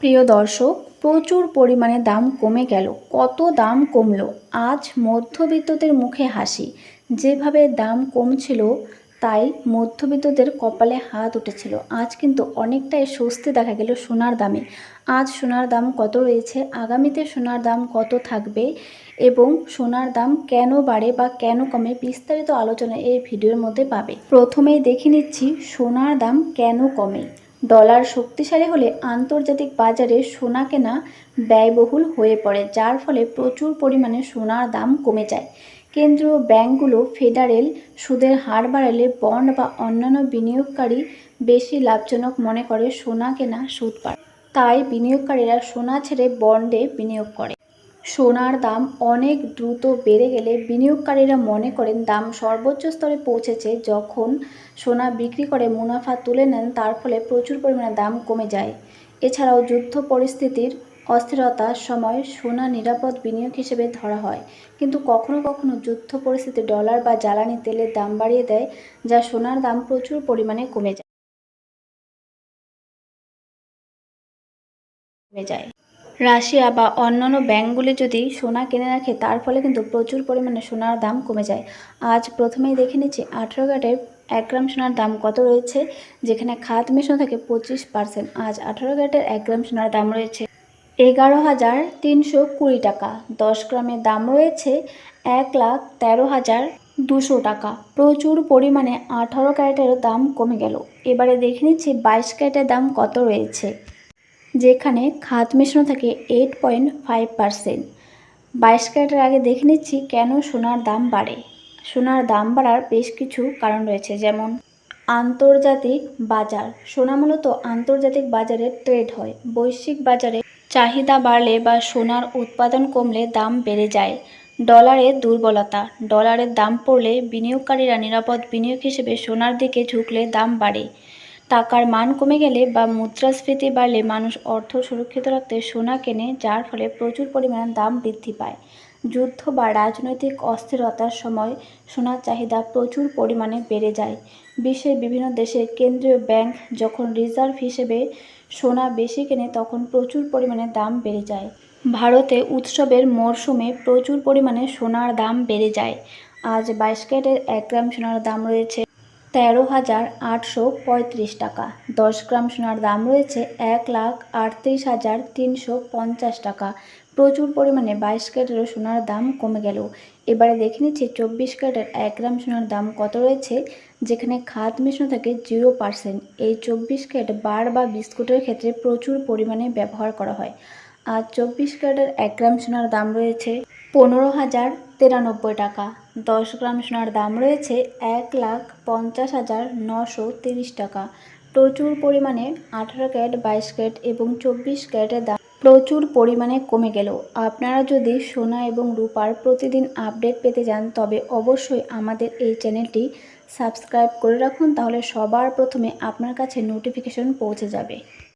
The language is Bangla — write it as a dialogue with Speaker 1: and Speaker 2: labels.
Speaker 1: প্রিয় দর্শক, প্রচুর পরিমাণে দাম কমে গেল। কত দাম কমলো? আজ মধ্যবিত্তদের মুখে হাসি। যেভাবে দাম কমছিল তাই মধ্যবিত্তদের কপালে হাত উঠেছিল। আজ কিন্তু অনেকটাই স্বস্তি দেখা গেল সোনার দামে। আজ সোনার দাম কত রয়েছে, আগামীতে সোনার দাম কত থাকবে এবং সোনার দাম কেন বাড়ে বা কেন কমে, বিস্তারিত আলোচনা এই ভিডিওর মধ্যে পাবে। প্রথমেই দেখে নিচ্ছি সোনার দাম কেন কমে। ডলার শক্তিশালী হলে আন্তর্জাতিক বাজারে সোনা কেনা ব্যয়বহুল হয়ে পড়ে, যার ফলে প্রচুর পরিমাণে সোনার দাম কমে যায়। কেন্দ্রীয় ব্যাংকগুলো ফেডারেল সুদের হার বাড়ালে বন্ড বা অন্যান্য বিনিয়োগকারী বেশি লাভজনক মনে করে সোনা কেনা সুদ পায়। তাই বিনিয়োগকারীরা সোনা ছেড়ে বন্ডে বিনিয়োগ করে। সোনার দাম অনেক দ্রুত বেড়ে গেলে বিনিয়োগকারীরা মনে করেন দাম সর্বোচ্চ স্তরে পৌঁছেছে। যখন সোনা বিক্রি করে মুনাফা তুলে নেন, তার ফলে প্রচুর পরিমাণে দাম কমে যায়। এছাড়াও যুদ্ধ পরিস্থিতির অস্থিরতার সময় সোনা নিরাপদ বিনিয়োগ হিসেবে ধরা হয়, কিন্তু কখনো কখনো যুদ্ধ পরিস্থিতি ডলার বা জ্বালানি তেলের দাম বাড়িয়ে দেয়, যা সোনার দাম প্রচুর পরিমাণে কমে যায়। রাশিয়া বা অন্যান্য ব্যাংকগুলি যদি সোনা কিনে রাখে, তার ফলে কিন্তু প্রচুর পরিমাণে সোনার দাম কমে যায়। আজ প্রথমেই দেখে নিচ্ছি 18 ক্যারেটের 1 গ্রাম সোনার দাম কত রয়েছে, যেখানে খাদ মেশানো থাকে 25%। আজ 18 ক্যারেটের 1 গ্রাম সোনার দাম রয়েছে 11,320 টাকা। 10 গ্রামের দাম রয়েছে 1,13,200 টাকা। প্রচুর পরিমাণে 18 ক্যারেটের দাম কমে গেল। এবারে দেখে নিচ্ছি 22 ক্যারেটের দাম কত রয়েছে, যেখানে খাদ মেশানো থাকে 8.5%। 22 ক্যারেটের আগে দেখে নিচ্ছি কেন সোনার দাম বাড়ে। সোনার দাম বাড়ার বেশ কিছু কারণ রয়েছে, যেমন আন্তর্জাতিক বাজার। সোনা মূলত আন্তর্জাতিক বাজারে ট্রেড হয়। বৈশ্বিক বাজারে চাহিদা বাড়লে বা সোনার উৎপাদন কমলে দাম বেড়ে যায়। ডলারের দুর্বলতা। ডলারের দাম পড়লে বিনিয়োগকারীরা নিরাপদ বিনিয়োগ হিসেবে সোনার দিকে ঝুঁকলে দাম বাড়ে। টাকার মান কমে গেলে বা মুদ্রাস্ফীতি বাড়লে মানুষ অর্থ সুরক্ষিত রাখতে সোনা কেনে, যার ফলে প্রচুর পরিমাণে দাম বৃদ্ধি পায়। যুদ্ধ বা রাজনৈতিক অস্থিরতার সময় সোনার চাহিদা প্রচুর পরিমাণে বেড়ে যায়। বিশ্বের বিভিন্ন দেশের কেন্দ্রীয় ব্যাংক যখন রিজার্ভ হিসেবে সোনা বেশি কেনে, তখন প্রচুর পরিমাণে দাম বেড়ে যায়। ভারতে উৎসবের মরশুমে প্রচুর পরিমাণে সোনার দাম বেড়ে যায়। আজ 22 ক্যারেটের 1 গ্রাম সোনার দাম রয়েছে 13,835 টাকা। 10 গ্রাম সোনার দাম রয়েছে 1,38,350 টাকা। প্রচুর পরিমাণে 22 ক্যারেটের সোনার দাম কমে গেল। এবারে দেখে নিচ্ছি 24 ক্যারেটের 1 গ্রাম সোনার দাম কত রয়েছে, যেখানে খাদ মেশানো থাকে 0%। এই 24 ক্যারেট বার বা বিস্কুটের ক্ষেত্রে প্রচুর পরিমাণে ব্যবহার করা হয়। আর 24 ক্যারেটের 1 গ্রাম সোনার দাম রয়েছে 15,093 টাকা। 10 গ্রাম সোনার দাম রয়েছে 1,50,930 টাকা। প্রচুর পরিমাণে 18 ক্যারেট, 22 ক্যারেট এবং 24 ক্যারেটের দাম প্রচুর পরিমাণে কমে গেল। আপনারা যদি সোনা এবং রূপার প্রতিদিন আপডেট পেতে চান, তবে অবশ্যই আমাদের এই চ্যানেলটি সাবস্ক্রাইব করে রাখুন, তাহলে সবার প্রথমে আপনার কাছে নোটিফিকেশন পৌঁছে যাবে।